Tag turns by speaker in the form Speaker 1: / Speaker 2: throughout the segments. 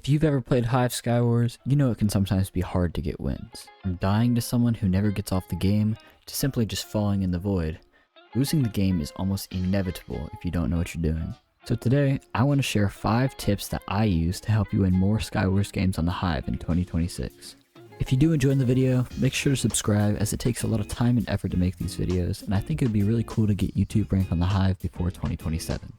Speaker 1: If you've ever played Hive Skywars, you know it can sometimes be hard to get wins. From dying to someone who never gets off the game, to simply just falling in the void. Losing the game is almost inevitable if you don't know what you're doing. So today, I want to share 5 tips that I use to help you win more Skywars games on the Hive in 2026. If you do enjoy the video, make sure to subscribe as it takes a lot of time and effort to make these videos, and I think it would be really cool to get YouTube ranked on the Hive before 2027.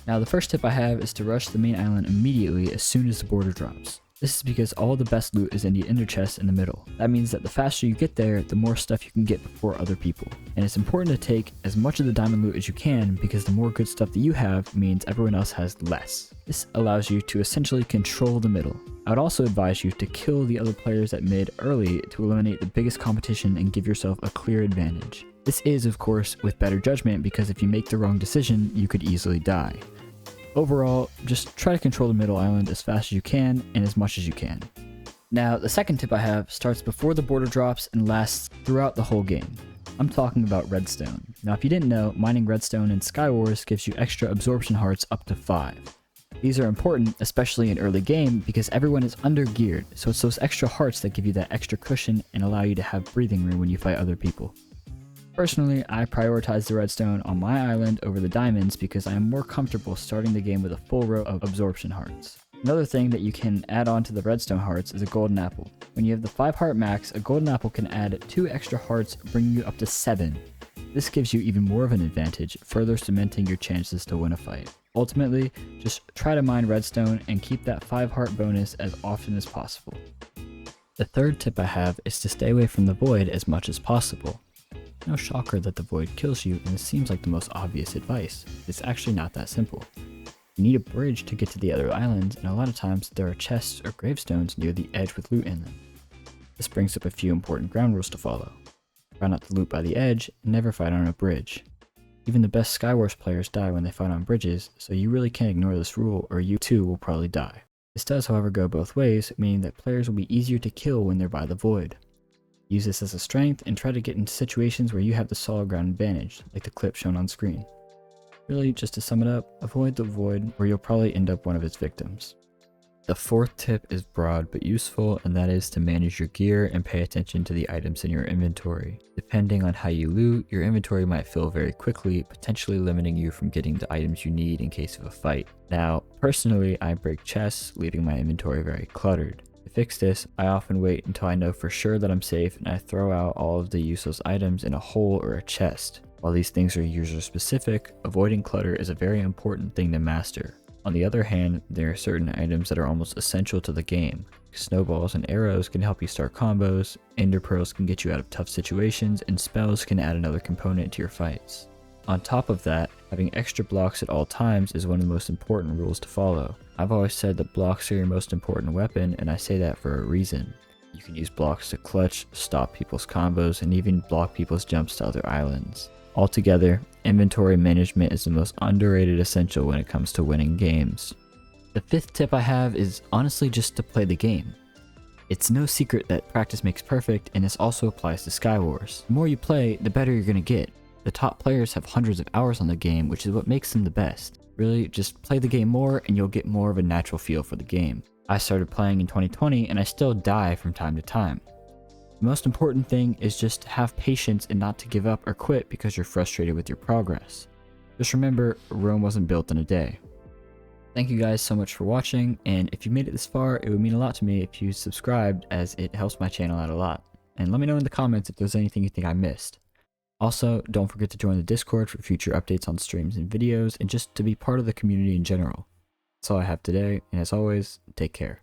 Speaker 1: Now the first tip I have is to rush the main island immediately as soon as the border drops. This is because all the best loot is in the ender chest in the middle. That means that the faster you get there, the more stuff you can get before other people. And it's important to take as much of the diamond loot as you can because the more good stuff that you have means everyone else has less. This allows you to essentially control the middle. I would also advise you to kill the other players at mid early to eliminate the biggest competition and give yourself a clear advantage. This is of course with better judgment because if you make the wrong decision, you could easily die. Overall, just try to control the middle island as fast as you can and as much as you can. Now, the second tip I have starts before the border drops and lasts throughout the whole game. I'm talking about redstone. Now, if you didn't know, mining redstone in Skywars gives you extra absorption hearts up to 5. These are important, especially in early game, because everyone is under geared, so it's those extra hearts that give you that extra cushion and allow you to have breathing room when you fight other people. Personally, I prioritize the redstone on my island over the diamonds because I am more comfortable starting the game with a full row of absorption hearts. Another thing that you can add on to the redstone hearts is a golden apple. When you have the 5 heart max, a golden apple can add 2 extra hearts, bringing you up to 7. This gives you even more of an advantage, further cementing your chances to win a fight. Ultimately, just try to mine redstone and keep that 5 heart bonus as often as possible. The third tip I have is to stay away from the void as much as possible. No shocker that the void kills you, and it seems like the most obvious advice. It's actually not that simple. You need a bridge to get to the other islands, and a lot of times there are chests or gravestones near the edge with loot in them. This brings up a few important ground rules to follow. Try not to loot by the edge, and never fight on a bridge. Even the best Skywars players die when they fight on bridges, so you really can't ignore this rule or you too will probably die. This does however go both ways, meaning that players will be easier to kill when they're by the void. Use this as a strength and try to get into situations where you have the solid ground advantage, like the clip shown on screen. Really, just to sum it up, avoid the void where you'll probably end up one of its victims. The fourth tip is broad but useful, and that is to manage your gear and pay attention to the items in your inventory. Depending on how you loot, your inventory might fill very quickly, potentially limiting you from getting the items you need in case of a fight. Now, personally, I break chests, leaving my inventory very cluttered. To fix this, I often wait until I know for sure that I'm safe and I throw out all of the useless items in a hole or a chest. While these things are user specific, avoiding clutter is a very important thing to master. On the other hand, there are certain items that are almost essential to the game. Snowballs and arrows can help you start combos, ender pearls can get you out of tough situations, and spells can add another component to your fights. On top of that, having extra blocks at all times is one of the most important rules to follow. I've always said that blocks are your most important weapon, and I say that for a reason. You can use blocks to clutch, stop people's combos, and even block people's jumps to other islands. Altogether, inventory management is the most underrated essential when it comes to winning games. The fifth tip I have is honestly just to play the game. It's no secret that practice makes perfect, and this also applies to Skywars. The more you play, the better you're gonna get. The top players have hundreds of hours on the game, which is what makes them the best. Really, just play the game more and you'll get more of a natural feel for the game. I started playing in 2020 and I still die from time to time. The most important thing is just to have patience and not to give up or quit because you're frustrated with your progress. Just remember, Rome wasn't built in a day. Thank you guys so much for watching, and if you made it this far, it would mean a lot to me if you subscribed as it helps my channel out a lot. And let me know in the comments if there's anything you think I missed. Also, don't forget to join the Discord for future updates on streams and videos, and just to be part of the community in general. That's all I have today, and as always, take care.